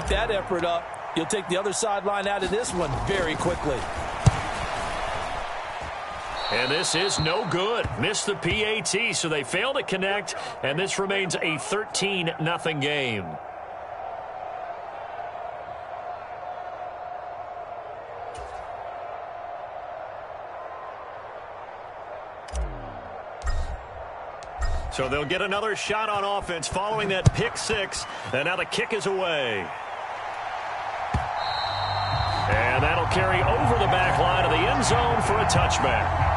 keep that effort up, you'll take the other sideline out of this one very quickly. And this is no good. Missed the PAT, so they fail to connect, and this remains a 13-0 game. So they'll get another shot on offense following that pick six, and now the kick is away. And that'll carry over the back line of the end zone for a touchback.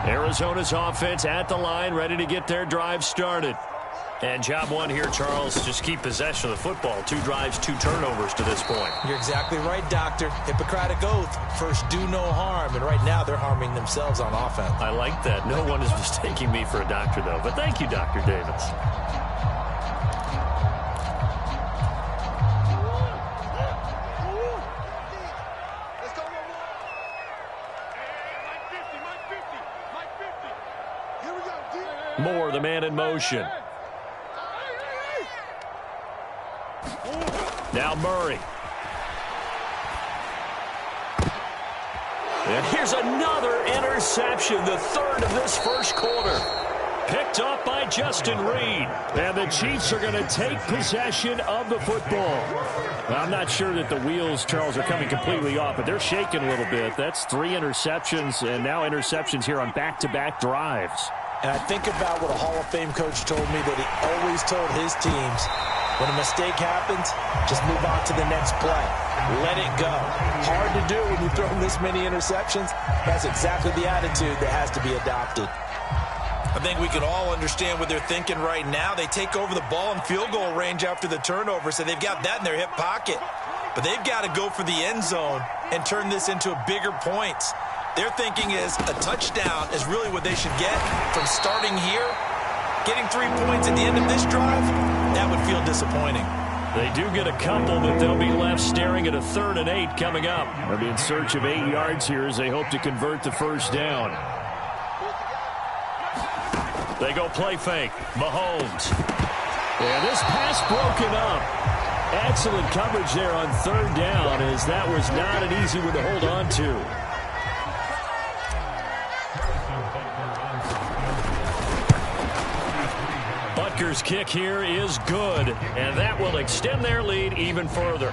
Arizona's offense at the line, ready to get their drive started. And job one here, Charles, just keep possession of the football. 2 drives, 2 turnovers to this point. You're exactly right, Doctor. Hippocratic oath, first do no harm. And right now they're harming themselves on offense. I like that. No one is mistaking me for a doctor, though. But thank you, Dr. Davis. Moore, the man in motion. Now Murray. And here's another interception, the 3rd of this first quarter. Picked up by Justin Reed. And the Chiefs are going to take possession of the football. Well, I'm not sure that the wheels, Charles, are coming completely off, but they're shaking a little bit. That's 3 interceptions, and now interceptions here on back-to-back drives. And I think about what a Hall of Fame coach told me that he always told his teams, when a mistake happens, just move on to the next play. Let it go. Hard to do when you throw this many interceptions. That's exactly the attitude that has to be adopted. I think we can all understand what they're thinking right now. They take over the ball in field goal range after the turnover, so they've got that in their hip pocket. But they've got to go for the end zone and turn this into bigger points. Their thinking is a touchdown is really what they should get from starting here. Getting 3 points at the end of this drive, that would feel disappointing. They do get a couple, but they'll be left staring at a 3rd and 8 coming up. They'll be in search of 8 yards here as they hope to convert the first down. They go play fake. Mahomes. And this pass broken up. Excellent coverage there on 3rd down, as that was not an easy one to hold on to. Butker's kick here is good, and that will extend their lead even further.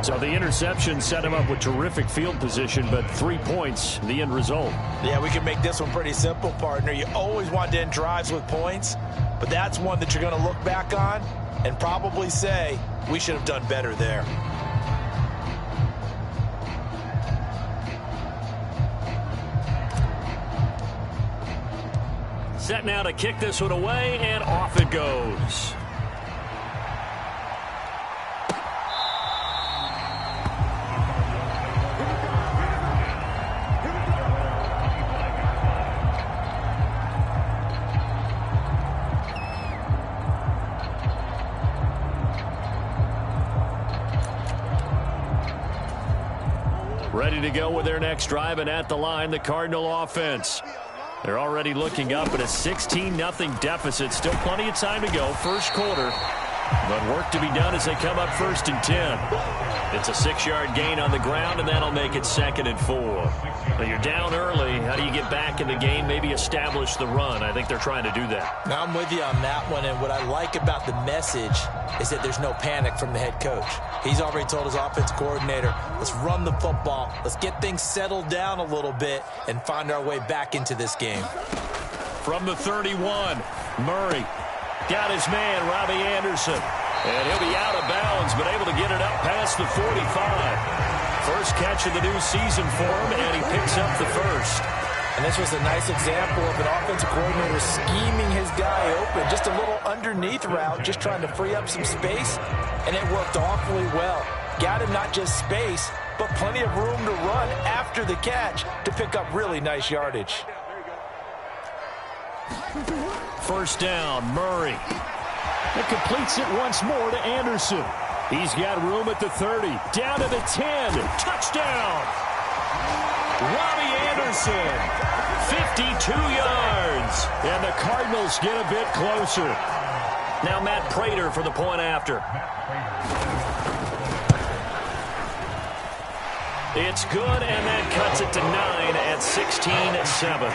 So the interception set him up with terrific field position, but 3 points, the end result. Yeah, we can make this one pretty simple, partner. You always want to end drives with points, but that's one that you're going to look back on and probably say, we should have done better there. Set now to kick this one away, and off it goes. Ready to go with their next drive, and at the line, the Cardinal offense. They're already looking up at a 16-0 deficit. Still plenty of time to go. First quarter. But work to be done as they come up 1st and 10. It's a 6-yard gain on the ground, and that'll make it 2nd and 4. Now you're down early. How do you get back in the game? Maybe establish the run. I think they're trying to do that. Now I'm with you on that one, and what I like about the message is that there's no panic from the head coach. He's already told his offensive coordinator, let's run the football. Let's get things settled down a little bit and find our way back into this game. From the 31, Murray. Got his man, Robbie Anderson. And he'll be out of bounds, but able to get it up past the 45. First catch of the new season for him, and he picks up the first. And this was a nice example of an offensive coordinator scheming his guy open. Just a little underneath route, just trying to free up some space, and it worked awfully well. Got him not just space, but plenty of room to run after the catch to pick up really nice yardage. First down, Murray. And completes it once more to Anderson. He's got room at the 30. Down to the 10. Touchdown! Robbie Anderson, 52 yards. And the Cardinals get a bit closer. Now Matt Prater for the point after. It's good, and that cuts it to 9 at 16-7.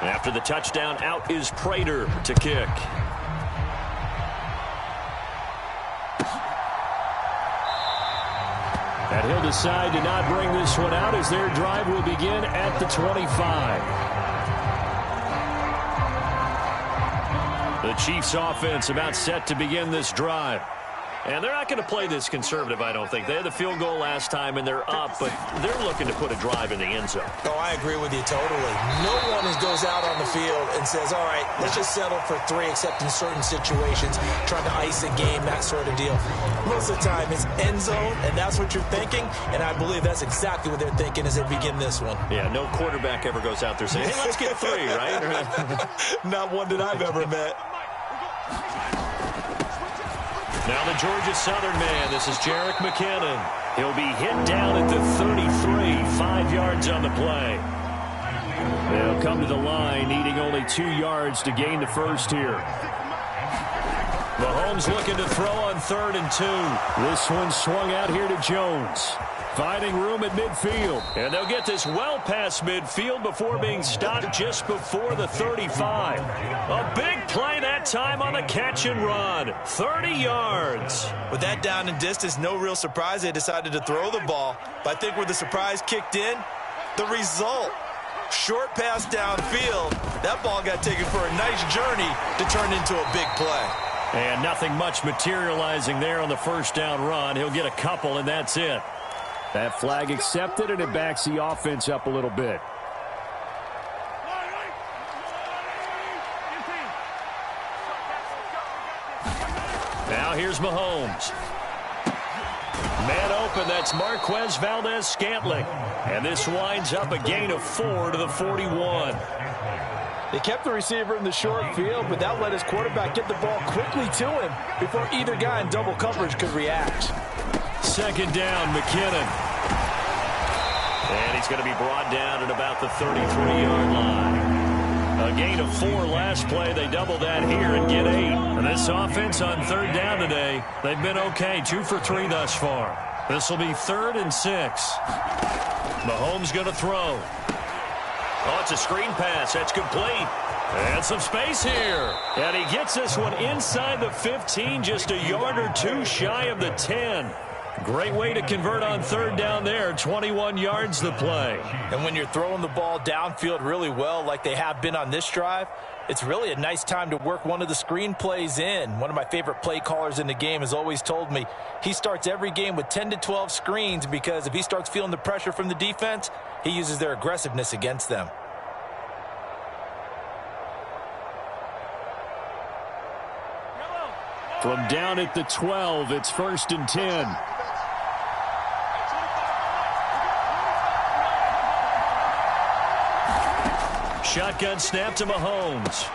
After the touchdown, out is Prater to kick. And he'll decide to not bring this one out as their drive will begin at the 25. The Chiefs offense about set to begin this drive. And they're not going to play this conservative, I don't think. They had the field goal last time, and they're up, but they're looking to put a drive in the end zone. Oh, I agree with you totally. No one goes out on the field and says, all right, let's just settle for 3, except in certain situations, trying to ice a game, that sort of deal. Most of the time, it's end zone, and that's what you're thinking, and I believe that's exactly what they're thinking as they begin this one. Yeah, no quarterback ever goes out there saying, hey, let's get 3, right? Not one that I've ever met. Now the Georgia Southern man, this is Jerick McKinnon. He'll be hit down at the 33, 5 yards on the play. They'll come to the line, needing only 2 yards to gain the first here. Mahomes looking to throw on 3rd and 2. This one swung out here to Jones. Finding room at midfield. And they'll get this well past midfield before being stopped just before the 35. A big play that time on the catch and run. 30 yards. With that down and distance, no real surprise they decided to throw the ball. But I think where the surprise kicked in, the result. Short pass downfield. That ball got taken for a nice journey to turn into a big play. And nothing much materializing there on the first down run. He'll get a couple, and that's it. That flag accepted, and it backs the offense up a little bit. Now here's Mahomes. Man open, that's Marquez Valdez-Scantling. And this winds up a gain of 4 to the 41. They kept the receiver in the short field, but that let his quarterback get the ball quickly to him before either guy in double coverage could react. Second down, McKinnon. And he's going to be brought down at about the 33-yard line. A gain of 4 last play. They double that here and get 8. And this offense on 3rd down today, they've been okay. 2 for 3 thus far. This will be 3rd and 6. Mahomes going to throw. Oh, it's a screen pass. That's complete. And some space here. And he gets this one inside the 15, just a yard or 2 shy of the 10. Great way to convert on 3rd down there. 21 yards the play. And when you're throwing the ball downfield really well like they have been on this drive, it's really a nice time to work one of the screen plays in. One of my favorite play callers in the game has always told me he starts every game with 10 to 12 screens because if he starts feeling the pressure from the defense, he uses their aggressiveness against them. From down at the 12, it's 1st and 10. Shotgun snap to Mahomes.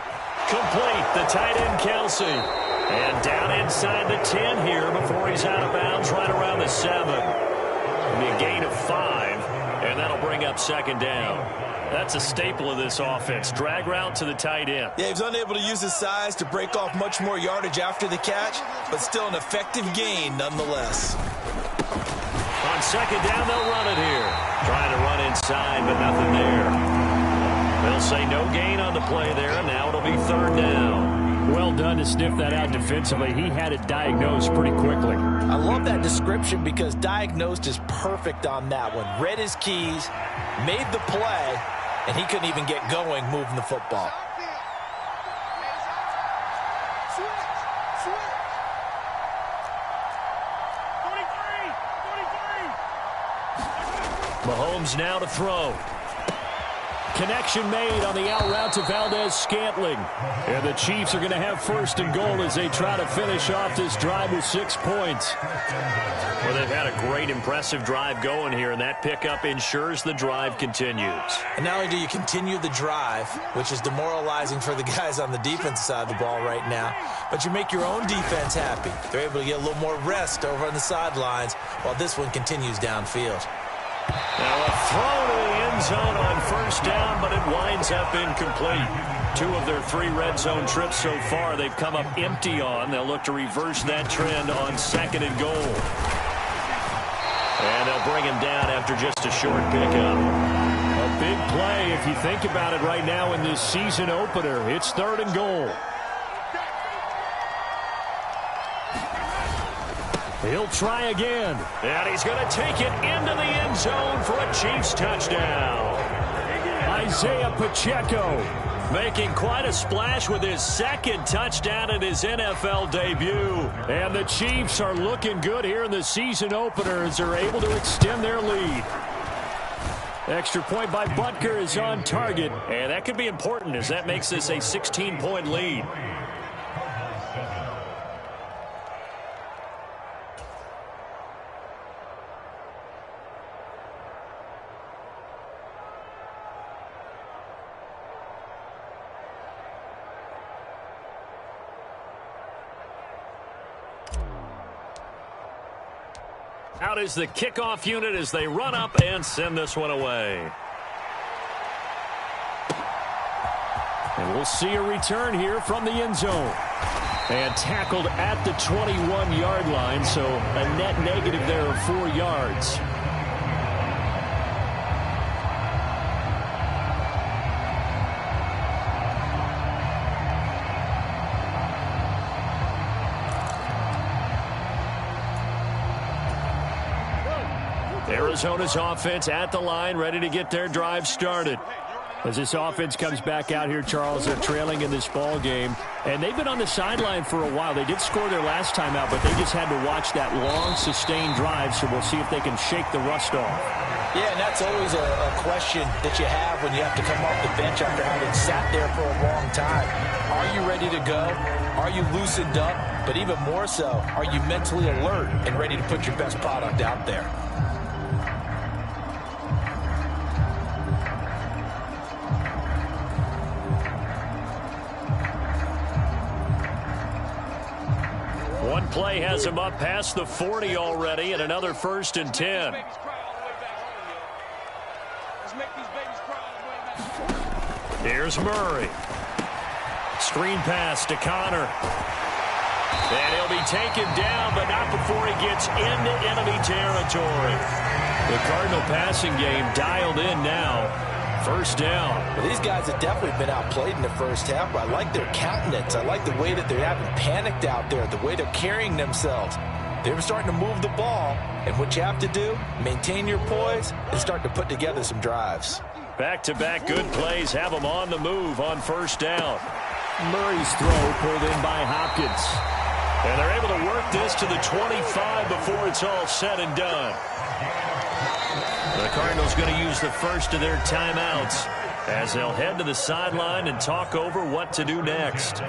Complete, the tight end Kelsey. And down inside the 10 here before he's out of bounds right around the 7. It'll be a gain of 5, and that'll bring up 2nd down. That's a staple of this offense. Drag route to the tight end. Yeah, he was unable to use his size to break off much more yardage after the catch, but still an effective gain nonetheless. On 2nd down, they'll run it here. Trying to run inside, but nothing there. They'll say no gain on the play there, and now it'll be 3rd down. Well done to sniff that out defensively. He had it diagnosed pretty quickly. I love that description because diagnosed is perfect on that one. Read his keys, made the play, and he couldn't even get going moving the football. Mahomes now to throw. connection made on the out route to Valdez-Scantling. And the Chiefs are going to have first and goal as they try to finish off this drive with 6 points. Well, they've had a great, impressive drive going here, and that pickup ensures the drive continues. And not only do you continue the drive, which is demoralizing for the guys on the defensive side of the ball right now, but you make your own defense happy. They're able to get a little more rest over on the sidelines while this one continues downfield. Now a throw to the end zone on first down, but it winds up incomplete. 2 of their 3 red zone trips so far they've come up empty on. They'll look to reverse that trend on second and goal. And they'll bring him down after just a short pickup. A big play if you think about it right now in this season opener. It's third and goal. He'll try again. And he's going to take it into the end zone for a Chiefs touchdown. Isaiah Pacheco making quite a splash with his second touchdown in his NFL debut. And the Chiefs are looking good here in the season opener as they're able to extend their lead. Extra point by Butker is on target. And that could be important as that makes this a 16-point lead. Out is the kickoff unit as they run up and send this one away. And we'll see a return here from the end zone. And tackled at the 21-yard line, so a net negative there of 4 yards. Arizona's offense at the line, ready to get their drive started. As this offense comes back out here, Charles, they're trailing in this ball game. And they've been on the sideline for a while. They did score their last time out, but they just had to watch that long, sustained drive, so we'll see if they can shake the rust off. Yeah, and that's always a question that you have when you have to come off the bench after having sat there for a long time. Are you ready to go? Are you loosened up? But even more so, are you mentally alert and ready to put your best product out there? One play has him up past the 40 already, and another 1st and 10. Here's Murray. Screen pass to Connor. And he'll be taken down, but not before he gets into enemy territory. The Cardinal passing game dialed in now. First down. Well, these guys have definitely been outplayed in the first half, but I like their countenance. I like the way that they haven't panicked out there, the way they're carrying themselves. They're starting to move the ball, and what you have to do, maintain your poise and start to put together some drives. Back-to-back good plays have them on the move on first down. Murray's throw pulled in by Hopkins. And they're able to work this to the 25 before it's all said and done. The Cardinals going to use the first of their timeouts as they'll head to the sideline and talk over what to do next.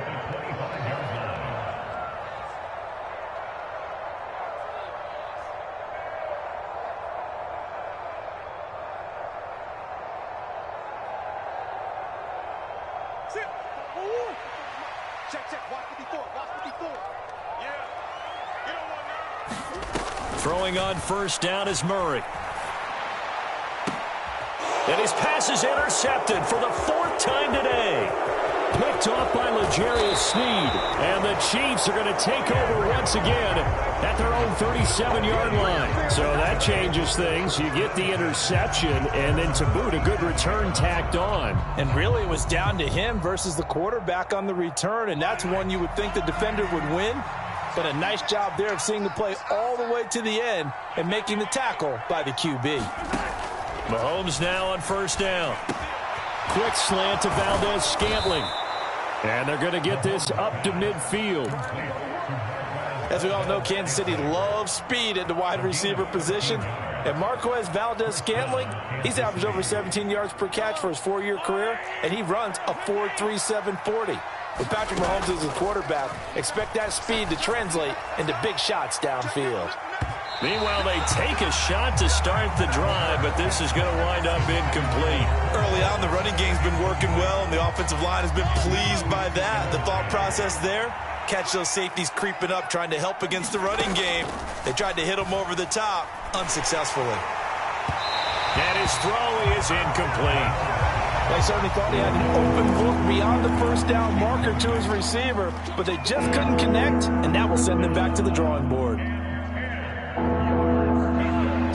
Throwing on first down is Murray. And his pass is intercepted for the 4th time today. Picked off by L'Jarius Sneed. And the Chiefs are going to take over once again at their own 37-yard line. So that changes things. You get the interception, and then to boot, a good return tacked on. And really, it was down to him versus the quarterback on the return, and that's one you would think the defender would win. But a nice job there of seeing the play all the way to the end and making the tackle by the QB. Mahomes now on first down. Quick slant to Valdez-Scantling. And they're going to get this up to midfield. As we all know, Kansas City loves speed at the wide receiver position. And Marquez Valdez-Scantling, he's averaged over 17 yards per catch for his 4-year career, and he runs a 4.37 40. With Patrick Mahomes as his quarterback, expect that speed to translate into big shots downfield. Meanwhile, they take a shot to start the drive, but this is going to wind up incomplete. Early on, the running game's been working well, and the offensive line has been pleased by that. The thought process there, catch those safeties creeping up, trying to help against the running game. They tried to hit him over the top, unsuccessfully. And his throw is incomplete. They certainly thought he had an open look beyond the first down marker to his receiver, but they just couldn't connect, and that will send them back to the drawing board.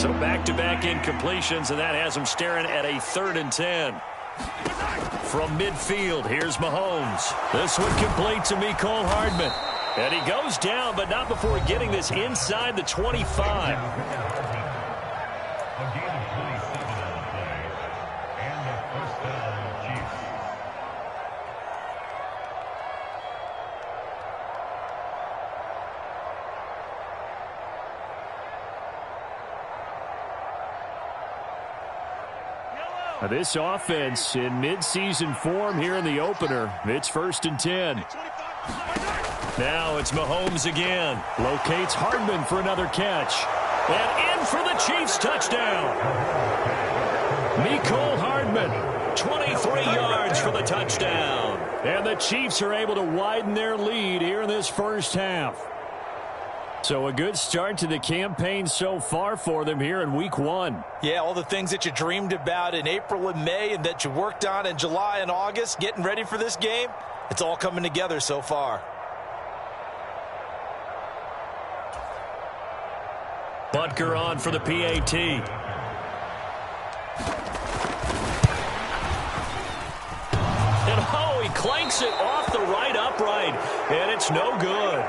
So back-to-back incompletions, and that has them staring at a 3rd and 10. From midfield, here's Mahomes. This one complete to Mecole Hardman. And he goes down, but not before getting this inside the 25. This offense in midseason form here in the opener. It's 1st and 10. Now it's Mahomes again. Locates Hardman for another catch. And in for the Chiefs touchdown. Mecole Hardman, 23 yards for the touchdown. And the Chiefs are able to widen their lead here in this first half. So a good start to the campaign so far for them here in week 1. Yeah, all the things that you dreamed about in April and May and that you worked on in July and August, getting ready for this game, it's all coming together so far. Butker on for the PAT. And oh, he clanks it off the right upright, and it's no good.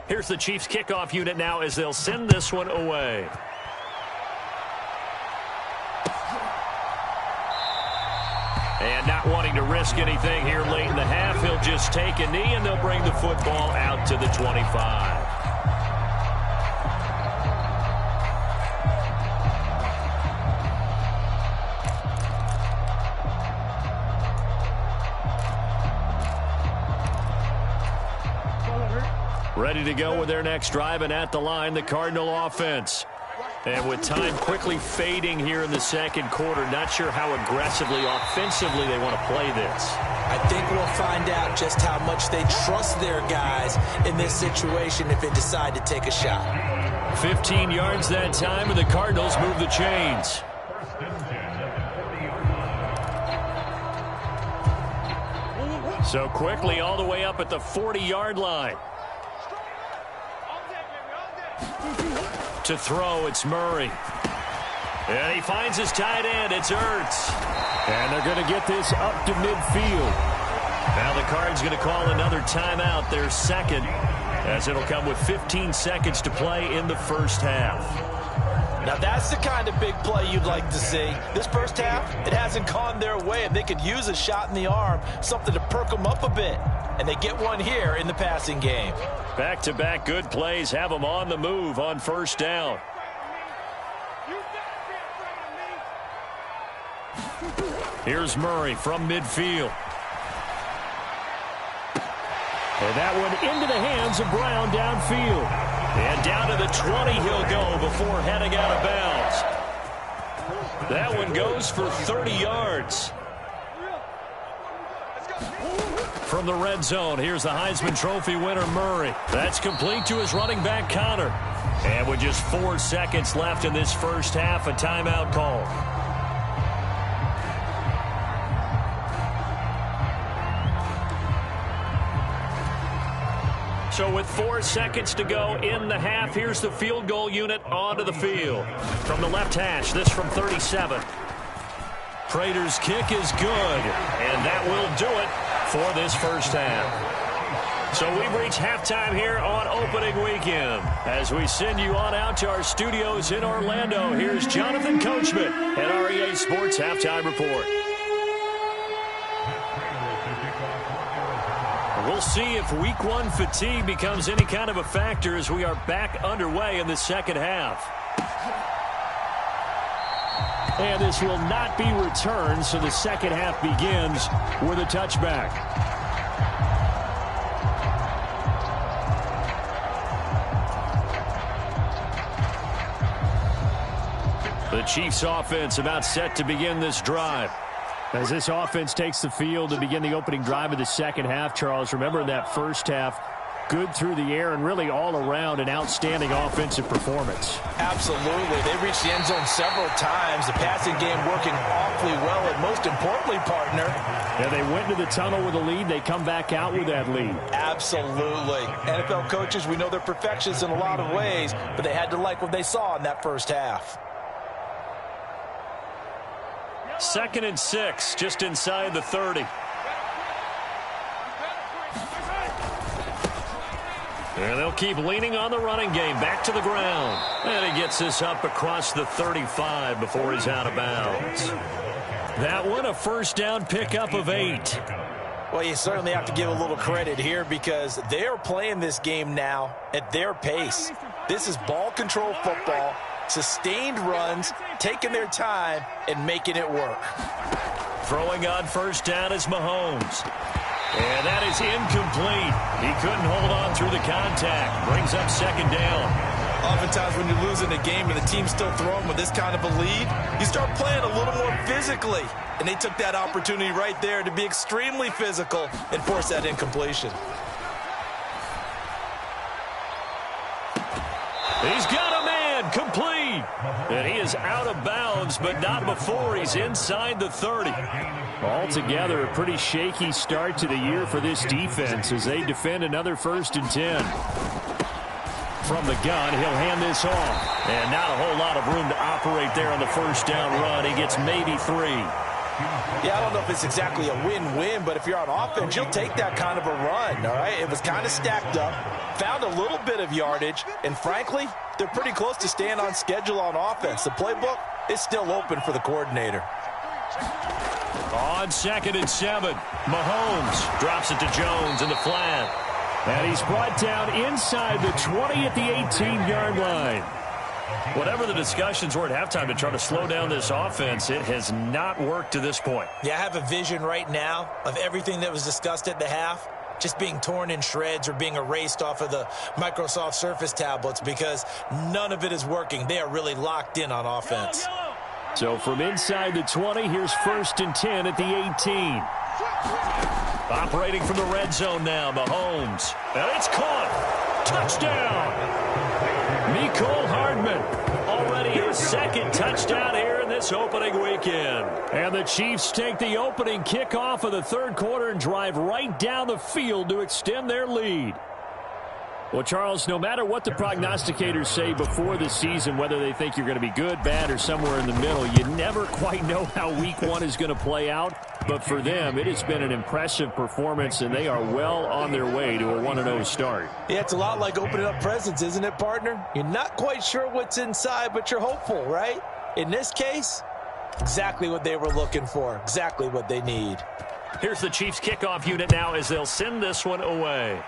Here's the Chiefs kickoff unit now as they'll send this one away. And not wanting to risk anything here late in the half, he'll just take a knee and they'll bring the football out to the 25. Ready to go with their next drive, and at the line, the Cardinal offense. And with time quickly fading here in the second quarter, not sure how aggressively, offensively they want to play this. I think we'll find out just how much they trust their guys in this situation if they decide to take a shot. 15 yards that time, and the Cardinals move the chains. So quickly all the way up at the 40-yard line. To throw, it's Murray. And he finds his tight end. It's Ertz. And they're going to get this up to midfield. Now the Cards going to call another timeout, their second, as it'll come with 15 seconds to play in the first half. Now that's the kind of big play you'd like to see. This first half, it hasn't gone their way, and they could use a shot in the arm, something to perk them up a bit. And they get one here in the passing game. Back-to-back good plays have them on the move on first down. Here's Murray from midfield. And that one into the hands of Brown downfield. And down to the 20 he'll go before heading out of bounds. That one goes for 30 yards. From the red zone, here's the Heisman Trophy winner, Murray. That's complete to his running back, Connor. And with just 4 seconds left in this first half, a timeout call. So with 4 seconds to go in the half, here's the field goal unit onto the field. From the left hash, this from 37. Prater's kick is good, and that will do it for this first half. So we've reached halftime here on opening weekend. As we send you on out to our studios in Orlando, here's Jonathan Coachman at REA Sports Halftime Report. We'll see if week one fatigue becomes any kind of a factor as we are back underway in the second half. And this will not be returned, so the second half begins with a touchback. The Chiefs offense about set to begin this drive. As this offense takes the field to begin the opening drive of the second half, Charles, remember in that first half, good through the air and really all around an outstanding offensive performance. Absolutely. They reached the end zone several times. The passing game working awfully well, and most importantly, partner. Yeah, they went to the tunnel with a lead. They come back out with that lead. Absolutely. NFL coaches, we know they're perfectionists in a lot of ways, but they had to like what they saw in that first half. 2nd and 6, just inside the 30. And they'll keep leaning on the running game. Back to the ground. And he gets this up across the 35 before he's out of bounds. That one, a first down pickup of 8. Well, you certainly have to give a little credit here because they're playing this game now at their pace. This is ball control football, sustained runs, taking their time, and making it work. Throwing on first down is Mahomes. And that is incomplete. He couldn't hold on through the contact. Brings up second down. Oftentimes when you're losing a game and the team's still throwing with this kind of a lead, you start playing a little more physically. And they took that opportunity right there to be extremely physical and force that incompletion. He's got a man, complete. And he is out of bounds, but not before he's inside the 30. Altogether, a pretty shaky start to the year for this defense as they defend another 1st and 10. From the gun, he'll hand this off. And not a whole lot of room to operate there on the first down run. He gets maybe 3. Yeah, I don't know if it's exactly a win-win, but if you're on offense, you'll take that kind of a run, all right? It was kind of stacked up, found a little bit of yardage, and frankly, they're pretty close to staying on schedule on offense. The playbook is still open for the coordinator. On 2nd and 7, Mahomes drops it to Jones in the flat. And he's brought down inside the 20 at the 18-yard line. Whatever the discussions were at halftime to try to slow down this offense, it has not worked to this point. Yeah, I have a vision right now of everything that was discussed at the half just being torn in shreds or being erased off of the Microsoft Surface tablets because none of it is working. They are really locked in on offense. So from inside the 20, here's 1st and 10 at the 18. Operating from the red zone now, Mahomes. And it's caught. Touchdown. Mecole Hardman. Already his 2nd touchdown here in this opening weekend. And the Chiefs take the opening kickoff of the 3rd quarter and drive right down the field to extend their lead. Well, Charles, no matter what the prognosticators say before the season, whether they think you're going to be good, bad, or somewhere in the middle, you never quite know how week one is going to play out. But for them, it has been an impressive performance, and they are well on their way to a 1-0 start. Yeah, it's a lot like opening up presents, isn't it, partner? You're not quite sure what's inside, but you're hopeful, right? In this case, exactly what they were looking for, exactly what they need. Here's the Chiefs kickoff unit now as they'll send this one away.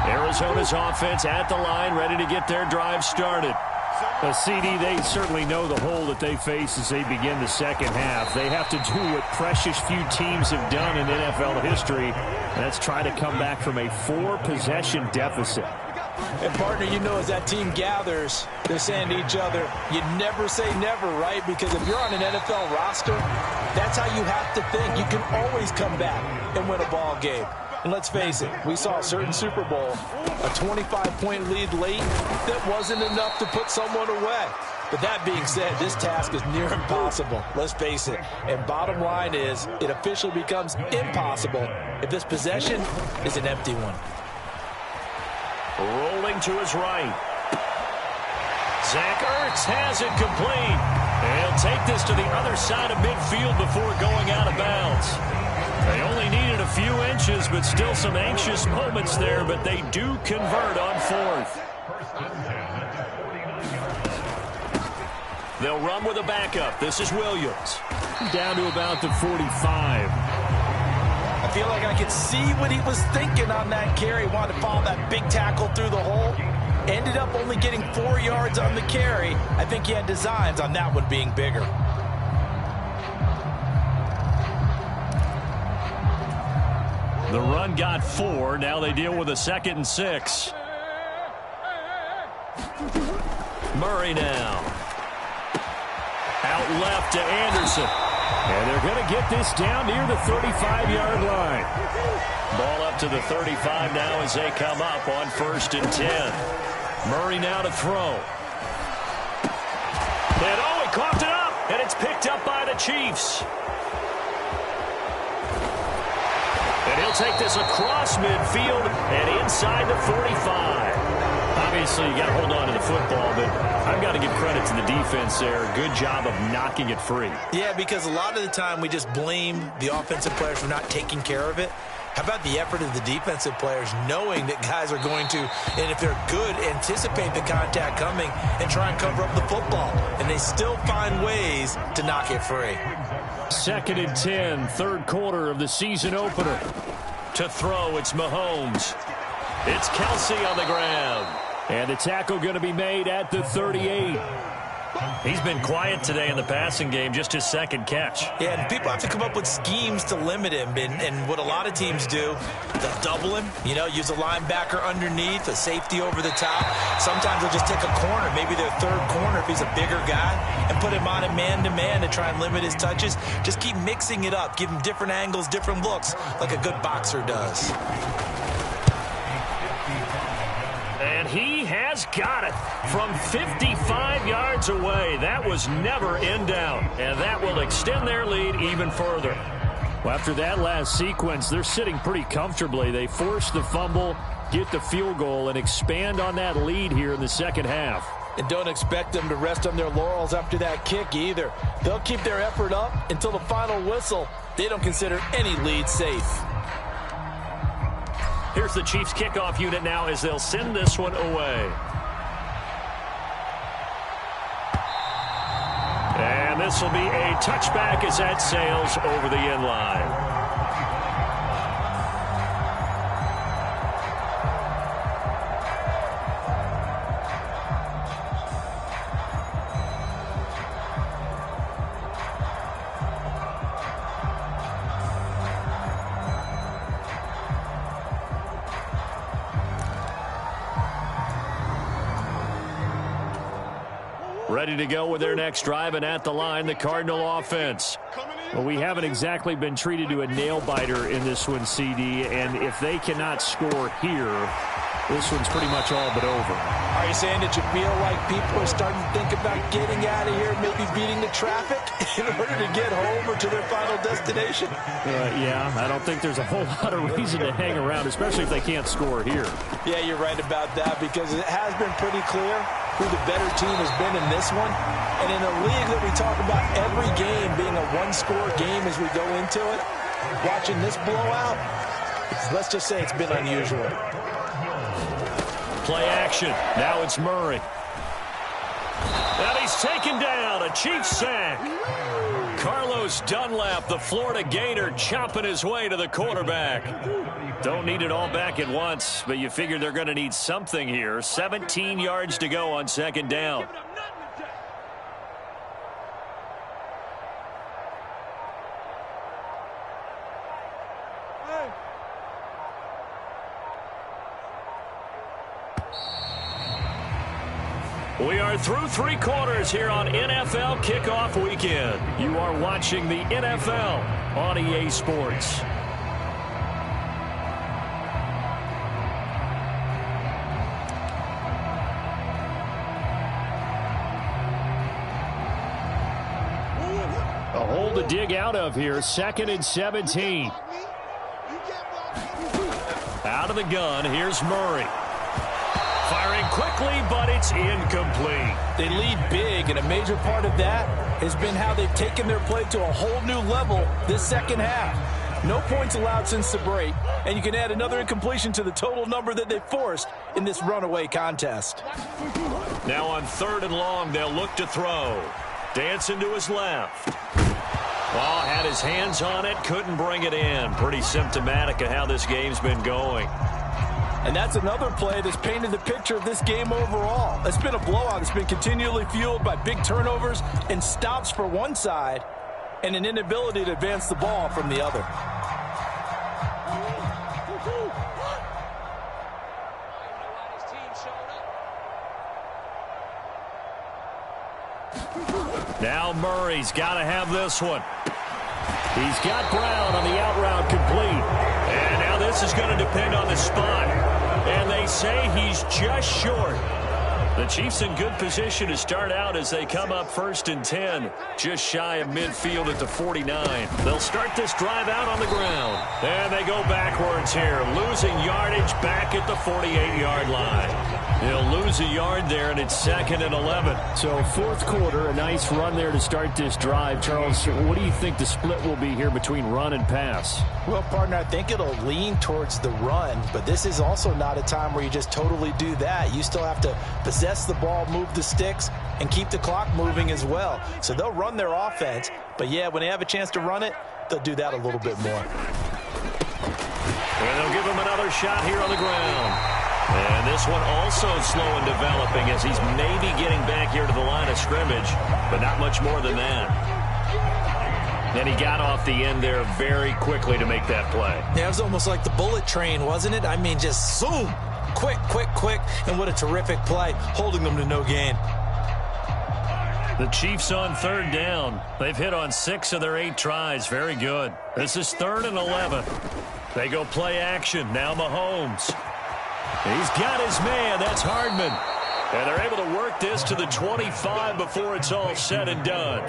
Arizona's offense at the line, ready to get their drive started. A CD, they certainly know the hole that they face as they begin the second half. They have to do what precious few teams have done in NFL history, and that's try to come back from a 4-possession deficit. And, partner, you know as that team gathers, they're saying to each other, you never say never, right? Because if you're on an NFL roster, that's how you have to think. You can always come back and win a ball game. And let's face it, we saw a certain Super Bowl, a 25-point lead late that wasn't enough to put someone away. But that being said, this task is near impossible. Let's face it. And bottom line is, it officially becomes impossible if this possession is an empty one. Rolling to his right. Zach Ertz has it complete. He'll take this to the other side of midfield before going out of bounds. They only needed a few inches, but still some anxious moments there, but they do convert on fourth. They'll run with a backup. This is Williams. Down to about the 45. I feel like I could see what he was thinking on that carry. Wanted to follow that big tackle through the hole. Ended up only getting 4 yards on the carry. I think he had designs on that one being bigger. The run got 4. Now they deal with a 2nd and 6. Murray now. Out left to Anderson. And they're going to get this down near the 35-yard line. Ball up to the 35 now as they come up on 1st and 10. Murray now to throw. And he coughed it up. And it's picked up by the Chiefs. And he'll take this across midfield and inside the 45. Obviously, you got to hold on to the football, but I've got to give credit to the defense there. Good job of knocking it free. Yeah, because a lot of the time we just blame the offensive players for not taking care of it. How about the effort of the defensive players knowing that guys are going to, and if they're good, anticipate the contact coming and try and cover up the football. And they still find ways to knock it free. 2nd and 10, 3rd quarter of the season opener. To throw, it's Mahomes. It's Kelsey on the ground. And the tackle going to be made at the 38. He's been quiet today in the passing game, just his 2nd catch. Yeah, and people have to come up with schemes to limit him. And what a lot of teams do, they'll double him, use a linebacker underneath, a safety over the top. Sometimes they'll just take a corner, maybe their 3rd corner if he's a bigger guy, and put him on a man-to-man to try and limit his touches. Just keep mixing it up, give him different angles, different looks, like a good boxer does. And he has got it from 55 yards away. That was never in doubt, and that will extend their lead even further. Well, after that last sequence, they're sitting pretty comfortably. They force the fumble, get the field goal, and expand on that lead here in the 2nd half. And don't expect them to rest on their laurels after that kick either. They'll keep their effort up until the final whistle. They don't consider any lead safe. Here's the Chiefs kickoff unit now as they'll send this one away. And this will be a touchback as that sails over the end line. Ready to go with their next drive, and at the line, the Cardinal offense. Well, we haven't exactly been treated to a nail-biter in this one, CD, and if they cannot score here, this one's pretty much all but over. Are you saying that you feel like people are starting to think about getting out of here, maybe beating the traffic in order to get home or to their final destination? Yeah, I don't think there's a whole lot of reason to hang around, especially if they can't score here. Yeah, you're right about that, because it has been pretty clear who the better team has been in this one. And in a league that we talk about every game being a one-score game as we go into it, watching this blowout, let's just say it's been unusual. Play action. Now it's Murray. And he's taken down. A Chiefs sack. Carlos Dunlap, the Florida Gator, chopping his way to the quarterback. Don't need it all back at once, but you figure they're going to need something here. 17 yards to go on 2nd down. We are through 3 quarters here on NFL Kickoff Weekend. You are watching the NFL on EA Sports. hole to dig out of here. 2nd and 17. Out of the gun, here's Murray. Firing quickly, but it's incomplete. They lead big, and a major part of that has been how they've taken their play to a whole new level this second half. No points allowed since the break, and you can add another incompletion to the total number that they forced in this runaway contest. Now on 3rd and long, they'll look to throw. Dancing to his left. Ball had his hands on it, couldn't bring it in. Pretty symptomatic of how this game's been going. And that's another play that's painted the picture of this game overall. It's been a blowout. It's been continually fueled by big turnovers and stops for one side and an inability to advance the ball from the other. Now Murray's got to have this one. He's got Brown on the out route complete. And now this is going to depend on the spot. And they say he's just short. The Chiefs in good position to start out as they come up 1st and 10, just shy of midfield at the 49. They'll start this drive out on the ground. And they go backwards here, losing yardage back at the 48-yard line. They'll lose a yard there, and it's 2nd and 11. So 4th quarter, a nice run there to start this drive. Charles, what do you think the split will be here between run and pass? Well, partner, I think it'll lean towards the run, but this is also not a time where you just totally do that. You still have to possess the ball, move the sticks, and keep the clock moving as well. So they'll run their offense, but yeah, when they have a chance to run it, they'll do that a little bit more. And they'll give him another shot here on the ground. And this one also slow in developing as he's maybe getting back here to the line of scrimmage, but not much more than that. And he got off the end there very quickly to make that play. Yeah, it was almost like the bullet train, wasn't it? I mean, just zoom. Quick, quick, quick. And what a terrific play, holding them to no gain. The Chiefs on 3rd down. They've hit on 6 of their 8 tries. Very good. This is 3rd and 11. They go play action. Now Mahomes. He's got his man. That's Hardman. And they're able to work this to the 25 before it's all said and done.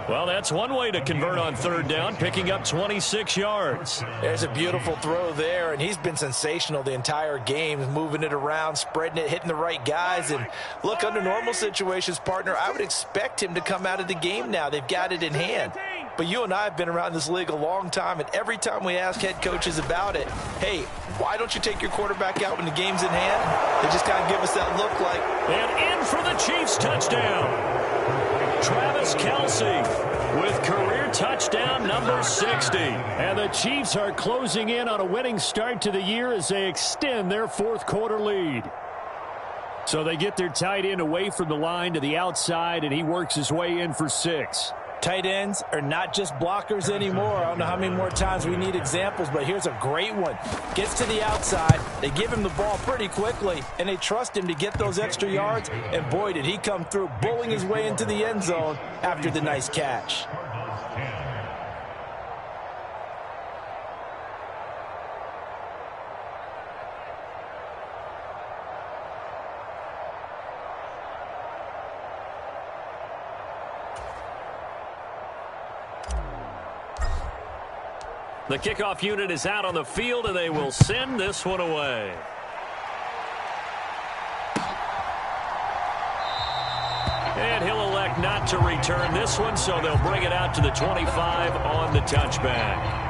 Well, that's one way to convert on 3rd down, picking up 26 yards. There's a beautiful throw there, and he's been sensational the entire game, moving it around, spreading it, hitting the right guys. And look, under normal situations, partner, I would expect him to come out of the game now. They've got it in hand. But you and I have been around this league a long time, and every time we ask head coaches about it, hey, why don't you take your quarterback out when the game's in hand? They just kind of give us that look like. And in for the Chiefs touchdown. Travis Kelce with career touchdown number 60. And the Chiefs are closing in on a winning start to the year as they extend their 4th quarter lead. So they get their tight end away from the line to the outside, and he works his way in for 6. Tight ends are not just blockers anymore. I don't know how many more times we need examples, but here's a great one. Gets to the outside. They give him the ball pretty quickly, and they trust him to get those extra yards. And boy, did he come through, bullying his way into the end zone after the nice catch. The kickoff unit is out on the field, and they will send this one away. And he'll elect not to return this one, so they'll bring it out to the 25 on the touchback.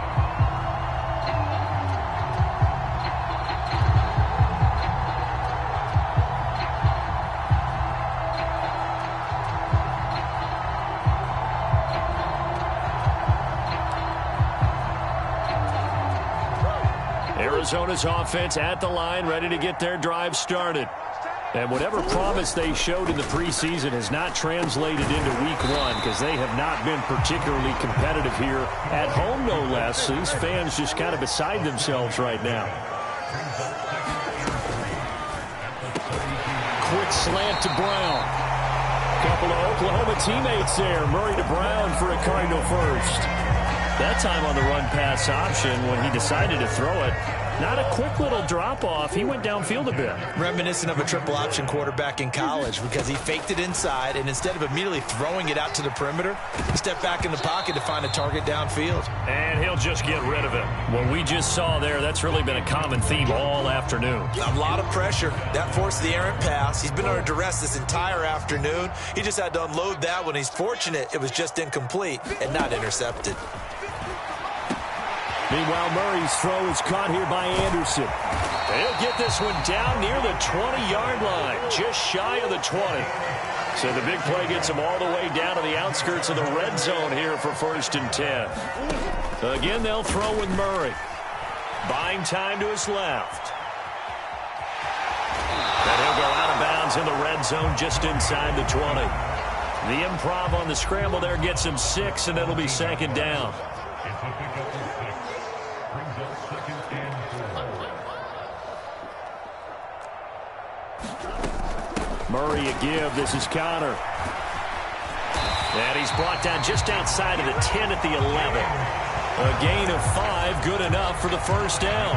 Arizona's offense at the line, ready to get their drive started. And whatever promise they showed in the preseason has not translated into week 1 because they have not been particularly competitive here at home, no less. These fans just kind of beside themselves right now. Quick slant to Brown. Couple of Oklahoma teammates there. Murray to Brown for a Cardinal first. That time on the run-pass option when he decided to throw it, Not a quick little drop-off. He went downfield a bit. Reminiscent of a triple option quarterback in college because he faked it inside, and instead of immediately throwing it out to the perimeter, he stepped back in the pocket to find a target downfield. And he'll just get rid of it. What we just saw there, that's really been a common theme all afternoon. A lot of pressure. That forced the errant pass. He's been under duress this entire afternoon. He just had to unload that one. He's fortunate it was just incomplete and not intercepted. Meanwhile, Murray's throw is caught here by Anderson. He'll get this one down near the 20-yard line, just shy of the 20. So the big play gets him all the way down to the outskirts of the red zone here for 1st and 10. Again, they'll throw with Murray. Buying time to his left. And he'll go out of bounds in the red zone just inside the 20. The improv on the scramble there gets him 6, and it'll be 2nd down. Murray a give. This is Connor. And he's brought down just outside of the 10 at the 11. A gain of 5, good enough for the 1st down.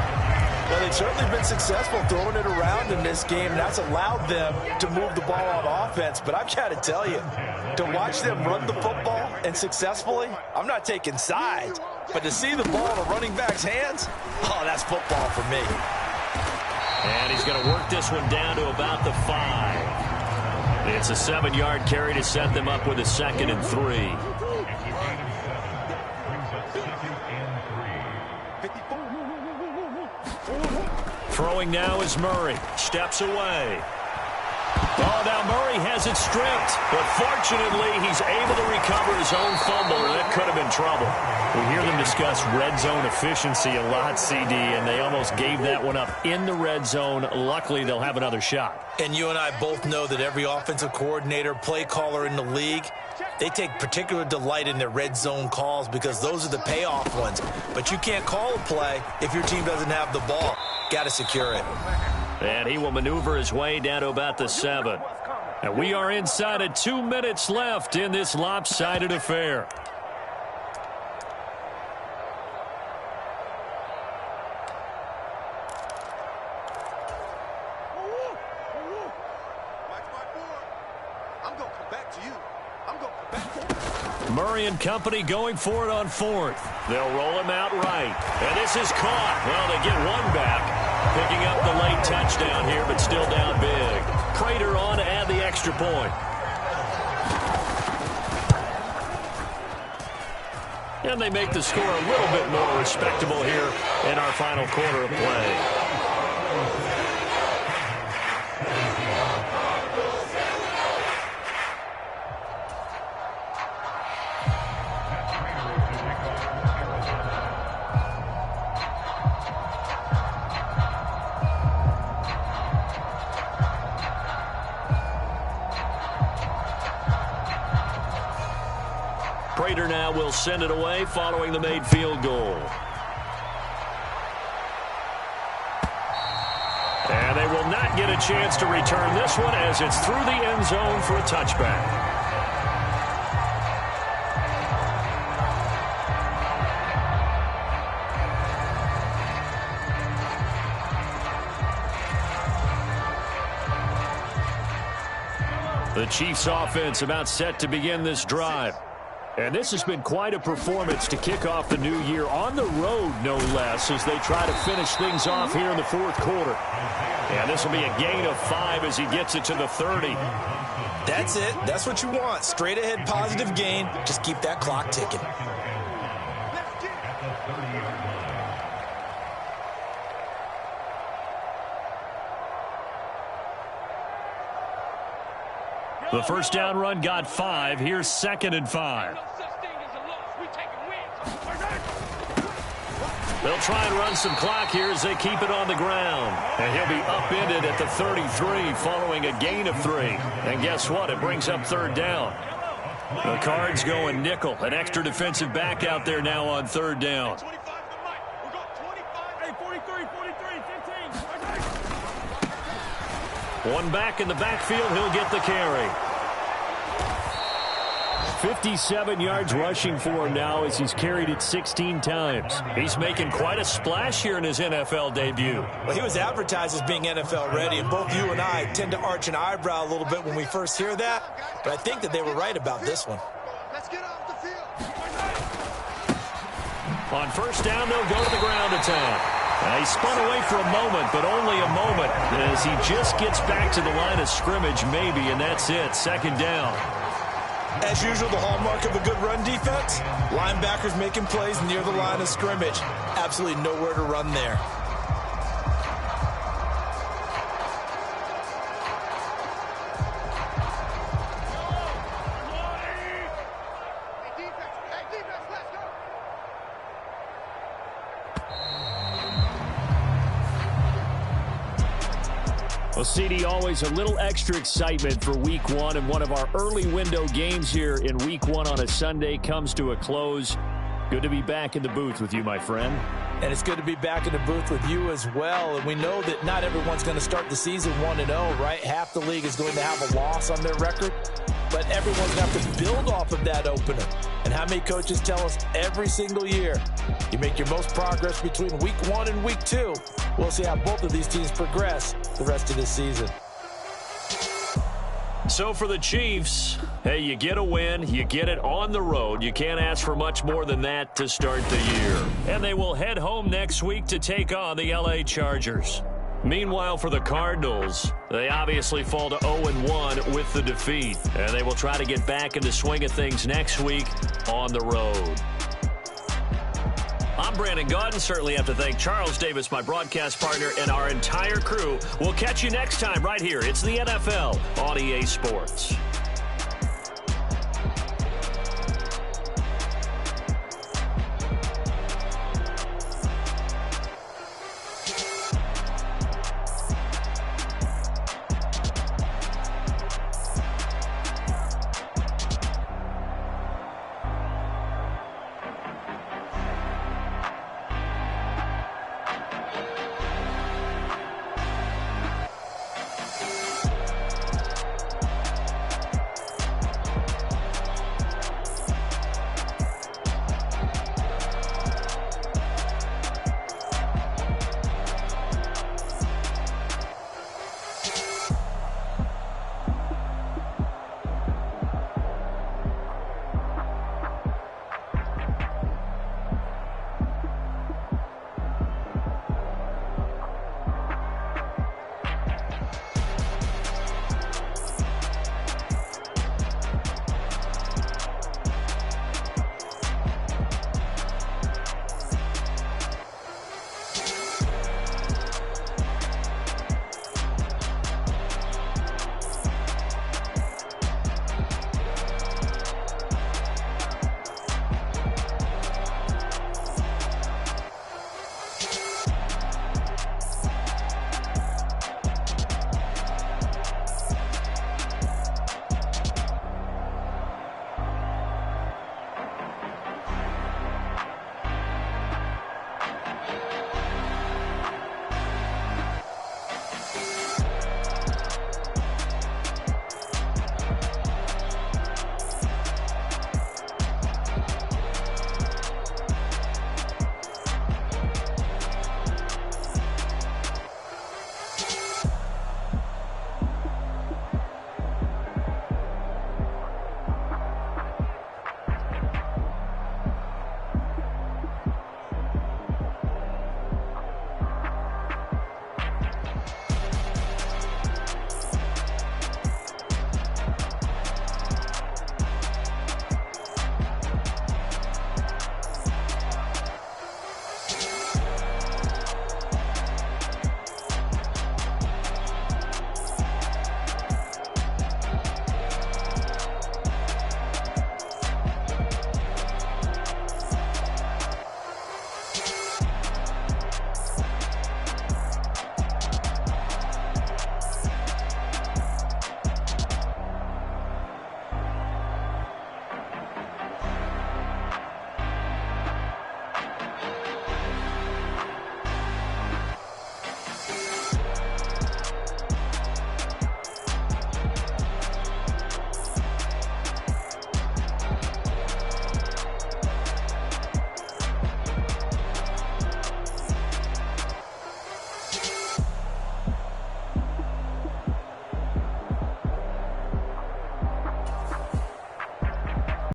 Well, they've certainly been successful throwing it around in this game, and that's allowed them to move the ball on offense. But I've got to tell you, to watch them run the football and successfully, I'm not taking sides, but to see the ball in a running back's hands, oh, that's football for me. And he's going to work this one down to about the 5. It's a 7-yard carry to set them up with a 2nd and 3. Throwing now is Murray. Steps away. Oh, now Murray has it stripped. But fortunately, he's able to recover his own fumble, or that could have been trouble. We hear them discuss red zone efficiency a lot, CD, and they almost gave that one up in the red zone. Luckily, they'll have another shot. And you and I both know that every offensive coordinator, play caller in the league, they take particular delight in their red zone calls because those are the payoff ones. But you can't call a play if your team doesn't have the ball. Got to secure it. And he will maneuver his way down to about the 7. And we are inside of 2 minutes left in this lopsided affair. Murray and company going for it on 4th. They'll roll him out right. And this is caught. Well, they get one back. Picking up the late touchdown here, but still down big. Prater on to add the extra point. And they make the score a little bit more respectable here in our final quarter of play. Prater now will send it away following the made field goal. And they will not get a chance to return this one as it's through the end zone for a touchback. The Chiefs offense about set to begin this drive. And this has been quite a performance to kick off the new year on the road, no less, as they try to finish things off here in the 4th quarter. And this will be a gain of 5 as he gets it to the 30. That's it. That's what you want. Straight ahead positive gain. Just keep that clock ticking. The first down run got 5. Here's 2nd and 5. They'll try and run some clock here as they keep it on the ground. And he'll be upended at the 33 following a gain of 3. And guess what? It brings up 3rd down. The Cards going nickel. An extra defensive back out there now on 3rd down. One back in the backfield. He'll get the carry. 57 yards rushing for him now as he's carried it 16 times. He's making quite a splash here in his NFL debut. Well, he was advertised as being NFL ready, and both you and I tend to arch an eyebrow a little bit when we first hear that, but I think that they were right about this one. Let's get off the field. On first down, they'll go to the ground attack. He spun away for a moment, but only a moment, as he just gets back to the line of scrimmage, maybe, and that's it. Second down. As usual, the hallmark of a good run defense, linebackers making plays near the line of scrimmage. Absolutely nowhere to run there. Well, CD, always a little extra excitement for Week 1, and one of our early window games here in Week 1 on a Sunday comes to a close. Good to be back in the booth with you, my friend. And it's good to be back in the booth with you as well. And we know that not everyone's going to start the season 1-0, right? Half the league is going to have a loss on their record, but everyone's going to have to build off of that opener. And how many coaches tell us every single year, you make your most progress between Week 1 and Week 2. We'll see how both of these teams progress the rest of this season. So for the Chiefs, hey, you get a win, you get it on the road. You can't ask for much more than that to start the year. And they will head home next week to take on the LA Chargers. Meanwhile, for the Cardinals, they obviously fall to 0-1 with the defeat. And they will try to get back in the swing of things next week on the road. I'm Brandon Gaudin. Certainly have to thank Charles Davis, my broadcast partner, and our entire crew. We'll catch you next time right here. It's the NFL on EA Sports.